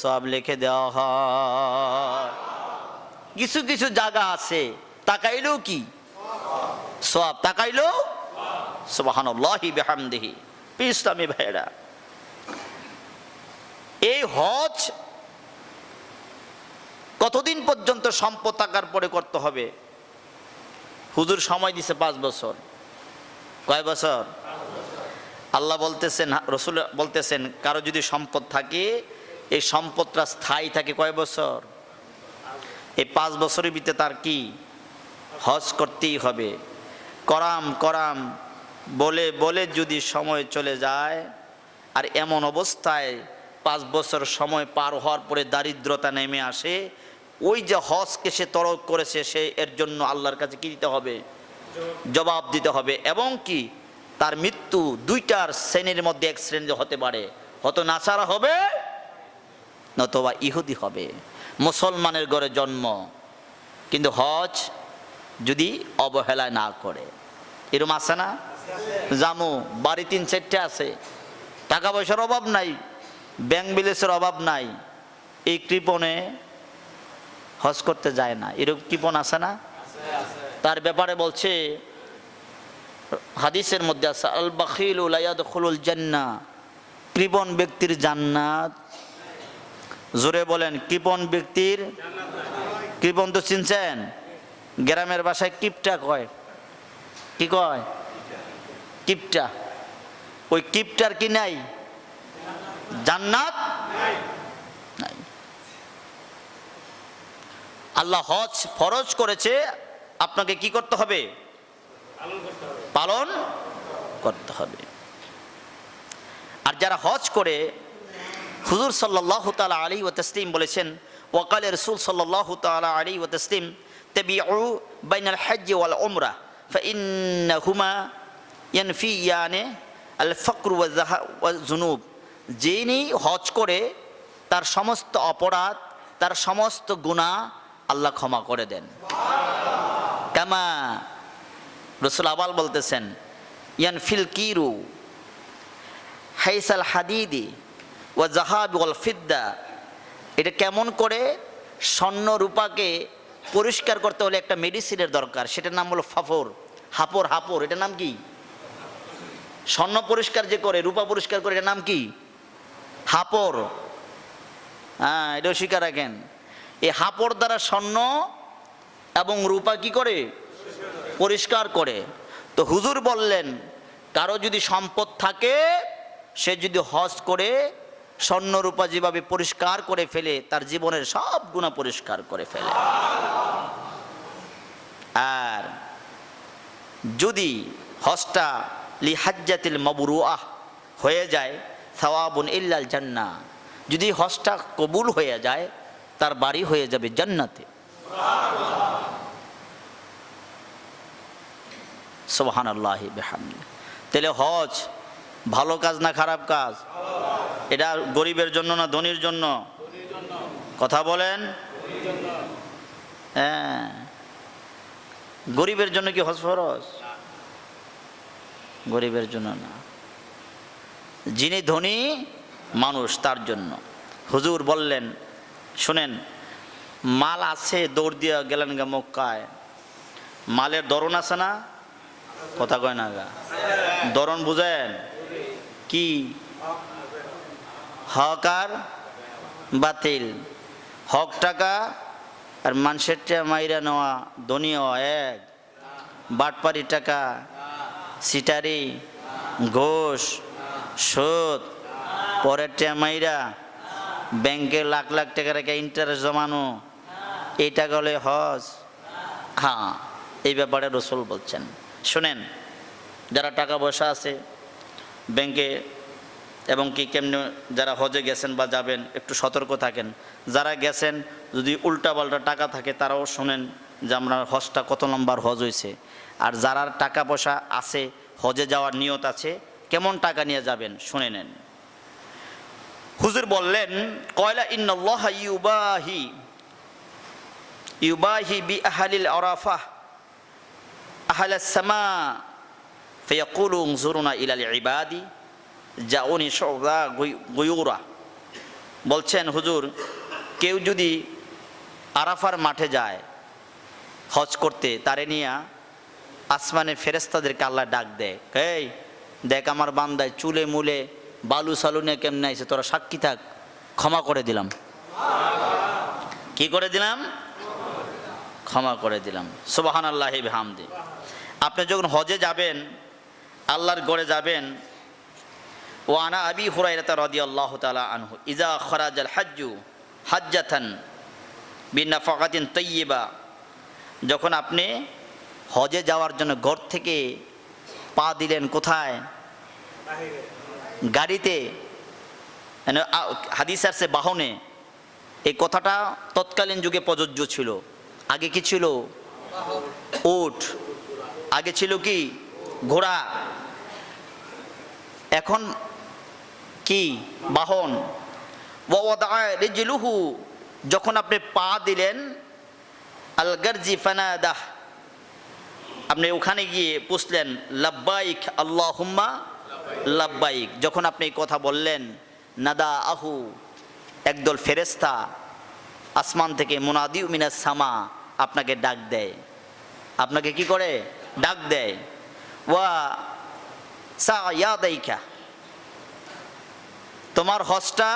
সব লিখে দেওয়া হয়। কিছু কিছু জায়গা আছে তাকাইলেও কি সব, তাকাইলেও সুবহানাল্লাহি বিহামদিহি। ইসলামী ভাইরা, এই হজ কতদিন পর্যন্ত সম্পদ থাকার পরে করতে হবে? হুজুর সময় দিছে 5 বছর। কয় বছর? আল্লাহ বলতেছেন, রসুল বলতেছেন, কারো যদি সম্পদ থাকে এই সম্পদটা স্থায়ী থাকে কয় বছর? এই 5 বছরের ভিতরে তার কি হজ করতেই হবে। করাম বলে বলে যদি সময় চলে যায়, আর এমন অবস্থায় 5 বছর সময় পার হওয়ার পরে দারিদ্রতা নেমে আসে, ওই যে হজকে সে তরক করেছে, সে এর জন্য আল্লাহর কাছে কি দিতে হবে? জবাব দিতে হবে। এবং কি তার মৃত্যু 2টার শ্রেণীর মধ্যে এক শ্রেণী হতে পারে, হয়তো নাসারা হবে নতুবা ইহুদি হবে। মুসলমানের ঘরে জন্ম, কিন্তু হজ যদি অবহেলা না করে। এরকম আছে না? জামু বাড়ি 3-4টে আছে, টাকা পয়সার অভাব নাই, ব্যাংক ব্যালেন্সের অভাব নাই, এই কৃপণে হজ করতে যায় না। এরকম কৃপণ আছে না? তার ব্যাপারে বলছে হাদিসের মধ্যে আছে, আল বাখিলু লা ইয়াদখুলুল জান্নাহ, কৃপণ ব্যক্তির জান্নাত। জোরে বলেন, কৃপণ ব্যক্তির। কৃপণ তো চিনছেন, গ্রামের ভাষায় কিপটা কয়। কি কয়? কিপটা। ওই কিপটার কি নাই? জান্নাত নাই। আল্লাহ হজ ফরজ করেছে, আপনাকে কি করতে হবে? পালন করতে হবে। আর যারা হজ করে, হুজুর সাল্লাল্লাহু তাআলা আলাইহি ওয়া তাসলিম বলেছেন, ওয়াকালে রাসূল সাল্লাল্লাহু তাআলা আলাইহি ওয়া তাসলিম, তাবিউ বাইনাল হজ্জ ওয়াল উমরা ফাইন্নাহুমা ইয়ানফিয়ানে আল ফাকর ওয়া যুনুব। যিনি হজ করে তার সমস্ত অপরাধ, তার সমস্ত গুনাহ আল্লাহ ক্ষমা করে দেন। কামা রাসূল আবাল বলতেছেন, ইয়ানফিল কিরু হাইসাল হাদিদি ওয়া জাহাব ওয়াল ফিদ্দা। এটা কেমন করে? স্বর্ণ রূপাকে পরিষ্কার করতে হলে একটা মেডিসিনের দরকার, সেটার নাম হলো হাপর। এটার নাম কি? স্বর্ণ পরিষ্কার যে করে, রূপা পরিষ্কার করে, এটার নাম কি? হাপর। হ্যাঁ, এটাও শিখে রাখেন। এই হাপর দ্বারা স্বর্ণ এবং রূপা কি করে? পরিষ্কার করে। তো হুজুর বললেন, কারো যদি সম্পদ থাকে, সে যদি হজ করে স্বর্ণ রূপা যেভাবে পরিষ্কার করে ফেলে, তার জীবনের সব গুনাহ পরিষ্কার করে ফেলে। আর যদি হজটা লিহাজ্জাতিল মাবরুআহ হয়ে যায়, সাওয়াবুন ইল্লাল জান্নাহ, যদি হজটা কবুল হয়ে যায়, তার বাড়ি হয়ে যাবে জান্নাতে। সুবহানাল্লাহি বিহামদিহি। তাহলে হজ ভালো কাজ না খারাপ কাজ? এটা গরিবের জন্য না ধনীর জন্য? কথা বলেন। হ্যাঁ, গরিবের জন্য কি হজ ফরজ? গরিবের জন্য না, যিনি ধনী মানুষ তার জন্য। হুজুর বললেন, শুনেন, মাল আছে, দৌড় দিয়ে গেলেন গা মক্কায়, মালের ধরন আছে না? কথা কয় না গা, ধরন বুঝেন কি? হক আর বাতিল। হক টাকা আর মানুষের টাকা মাইরা নেওয়া, ধনী হওয়া এক। বাটপারি টাকা, সিটারি, ঘোষ, সুদ, পরের টাকা মাইরা ব্যাংকে লাখ লাখ টাকা রেখে ইন্টারেস্ট জমানো, এই টাকা হলে হজ? হ্যাঁ, এই ব্যাপারে রসুল বলছেন। শোনেন, যারা টাকা পয়সা আছে ব্যাংকে, এবং কি কেমনে যারা হজে গেছেন বা যাবেন, একটু সতর্ক থাকেন। যারা গেছেন যদি উল্টাপাল্টা টাকা থাকে, তারাও শোনেন যে আমরা হজটা কত নম্বর হজ হয়েছে। আর যারা টাকা পয়সা আছে, হজে যাওয়ার নিয়ত আছে, কেমন টাকা নিয়ে যাবেন শুনে নেন। হুজুর বললেন, কয়লা ইন্নাল্লাহা ইউবাহি বি আহলিল আরাফাহ আহলাস সামা ফায়াকুলু উনজুরুনা ইলাল ইবাদি জাউনি শুরা গুয়ুরা বলছেন হুজুর, কেউ যদি আরাফার মাঠে যায় হজ করতে, তারে নিয়ে আসমানের ফেরেশতাদেরকে আল্লাহ ডাক দেয়, এই দেখ আমার বান্দায় চুলে মুলে বালু সালু নিয়ে কেমনে আইছে, তোরা সাক্ষী থাক, ক্ষমা করে দিলাম। কি করে দিলাম? ক্ষমা করে দিলাম। সুবহানাল্লাহি বিহামদি। আপনি যখন হজে যাবেন, আল্লাহর গড়ে যাবেন, ওয়ানা আবি হুরায়রা রাদিয়াল্লাহু তাআলা আনহু ইজা খরাজাল হাজ্জু হাজ্জাতান বিনাফাকাতিন তাইয়্যিবা, যখন আপনি হজে যাওয়ার জন্য ঘর থেকে পা দিলেন, কোথায়? গাড়িতে, হাদিস আসছে বাহনে। এই কথাটা তৎকালীন যুগে প্রযোজ্য ছিল। আগে কি ছিল? উট। আগে ছিল কি? ঘোড়া। এখন কি? বাহন। রিজলুহু, যখন আপনি পা দিলেন, আল গারজি ফানাদাহ, আপনি ওখানে গিয়ে পুছলেন লাব্বাইক আল্লাহুম্মা লাব্বাইক, যখন আপনি এই কথা বললেন, নাদা আহু, একদল ফেরেশতা আসমান থেকে, মুনাদিউ মিনাস সামা, আপনাকে ডাক দেয়। আপনাকে কি করে? ডাক দেয়। ওয়া সায়াদাইকা, তোমার হজটা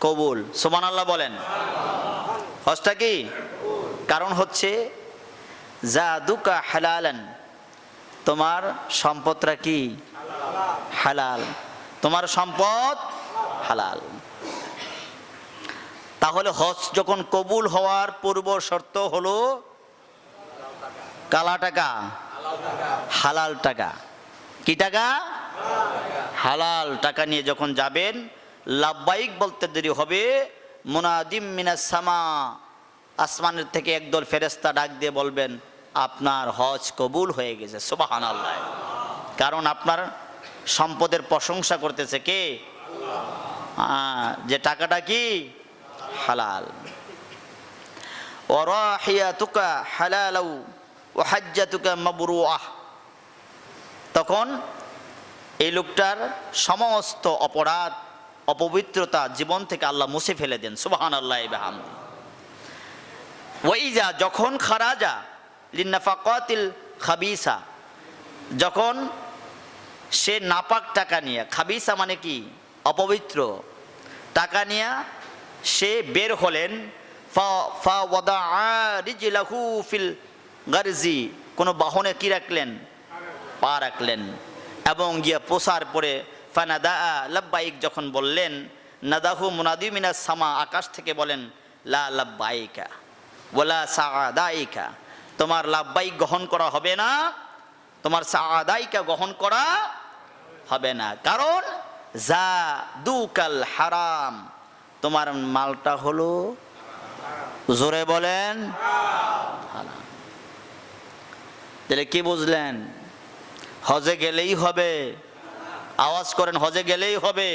কবুল। সুবহানাল্লাহ বলেন। হজটা কি? কারণ হচ্ছে জাদুকা হালালান, তোমার সম্পদটা কি? হালাল। তোমার সম্পদ হালাল। তাহলে হজ যখন কবুল হওয়ার পূর্ব শর্ত হলো কালা টাকা, হালাল টাকা। কি টাকা? হালাল টাকা নিয়ে যখন যাবেন, লাব্বাইক বলতে দেরি হবে, মুনাদিম মিনাস সামা, আসমানের থেকে একদল ফেরেশতা ডাক দিয়ে বলবেন, আপনার হজ কবুল হয়ে গেছে। সুবহানাল্লাহ। কারণ আপনার সম্পদের প্রশংসা করতেছে কে? যে টাকাটা কি? হালাল। ওয়ারাহিয়াতুকা হালালাউ ওয়া হাজ্জাতুকা মাবরুআহ, তখন এই লোকটার সমস্ত অপরাধ অপবিত্রতা জীবন থেকে আল্লাহ মুছে ফেলে দেন। সুবহানাল্লাহি ওয়া বিহামদিহি। ওয়াইজা, যখন খারাজা লিন্নাফাকাতিল খাবিসা, যখন সে নাপাক টাকা নিয়ে, খাবিসা মানে কি? অপবিত্র টাকা নিয়ে সে বের হলেন, ফা ওয়াদাআ রিজলাহু ফিল গারজি, কোনো বাহনে কি রাখলেন? পা রাখলেন, এবং গিয়ে পোষার পরে ফানাদা লাব্বাইক যখন বললেন, নাদাহু মুনাদিউ মিনাস সামা, আকাশ থেকে বলেন, লা লাব্বাইকা ওয়ালা সাআদাইকা, তোমার লাব্বাইক গ্রহণ করা হবে না, তোমার সাআদাইকা গ্রহণ করা হবে না। কারণ জাদুকাল হারাম, তোমার মালটা হলো, জোরে বলেন, হারাম। তাহলে কি বুঝলেন? হজে গেলেই হবে। আওয়াজ করেন, হজে গেলেই হবে।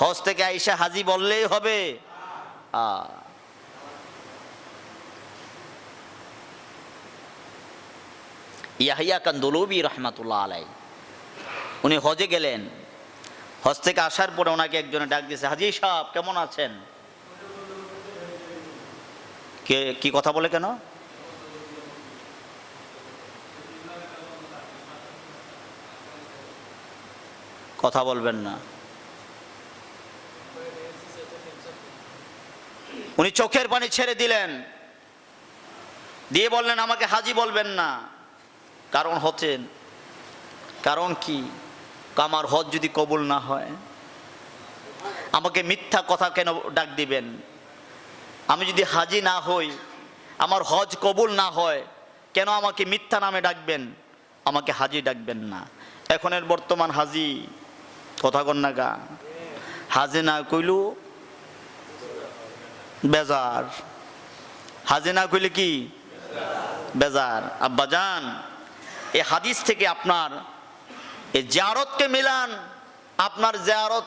হজ থেকে আইসা হাজি বললেই হবে। ইয়াহিয়া কান্দুলুবি রহমাতুল্লাহ আলাই, উনি হজে গেলেন। হজ থেকে আসার পরে ওনাকে একজনে ডাক দিয়েছে, হাজি সাহেব কেমন আছেন? কে কি কথা বলে কেন? কথা বলবেন না। উনি চোখের পানি ছেড়ে দিলেন, দিয়ে বললেন, আমাকে হাজি বলবেন না। কারণ হচ্ছেন, কারণ কি? আমার হজ যদি কবুল না হয়, আমাকে মিথ্যা কথা কেন ডাক দিবেন? আমি যদি হাজি না হই, আমার হজ কবুল না হয়, কেন আমাকে মিথ্যা নামে ডাকবেন? আমাকে হাজি ডাকবেন না। এখনের বর্তমান হাজি, কথা কন না গা, হাজি না কইলু বেজার। হাজি না কইলে কি? বেজার। আব্বাজান, এই হাদিস থেকে আপনার এই জিয়ারতকে মিলান। আপনার জিয়ারত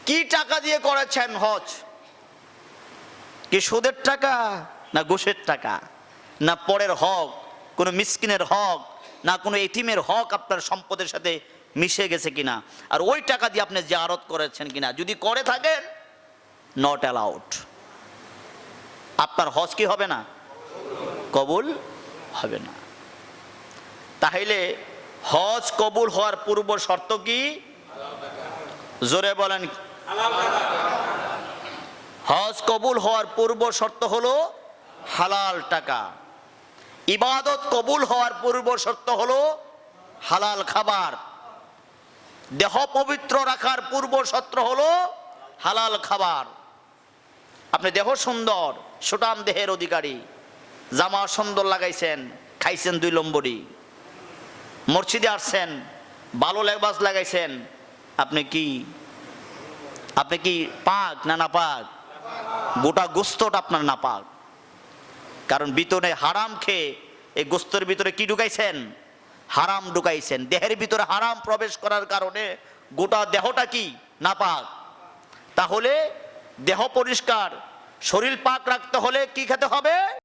কি টাকা দিয়ে করেছেন? হজ কি সুদের টাকা, না ঘুষের টাকা, না পরের হক, কোনো মিসকিনের হক, না কোনো এতিমের হক আপনার সম্পদের সাথে মিশে গেছে কিনা? আর ওই টাকা দিয়ে আপনি জিয়ারত করেছেন কিনা? যদি করে থাকেন নট অ্যালাউড। আপনার হজ কি হবে না? কবুল হবে না। তাহলে হজ কবুল হওয়ার পূর্ব শর্ত কি? জোরে বলেন। হজ কবুল হওয়ার পূর্ব শর্ত হলো হালাল টাকা। ইবাদত কবুল হওয়ার পূর্ব শর্ত হলো হালাল খাবার। দেহ পবিত্র রাখার পূর্ব শর্ত হলো হালাল খাবার। আপনি দেহ সুন্দর, সুঠাম দেহের অধিকারী, জামা সুন্দর লাগাইছেন, খাইছেন 2 লম্বরি, মসজিদে আসছেন, ভালো লেবাস লাগাইছেন, আপনি কি পাক না নাপাক? গোটা গোস্তটা আপনার নাপাক। কারণ ভিতরে হারাম খেয়ে এই গোস্তের ভিতরে কি ঢুকাইছেন? হারাম ঢুকাইছেন। দেহের ভিতরে হারাম প্রবেশ করার কারণে গোটা দেহটা কি নাপাক। তাহলে দেহ পরিষ্কার, শরীর পাক রাখতে হলে কি খেতে হবে?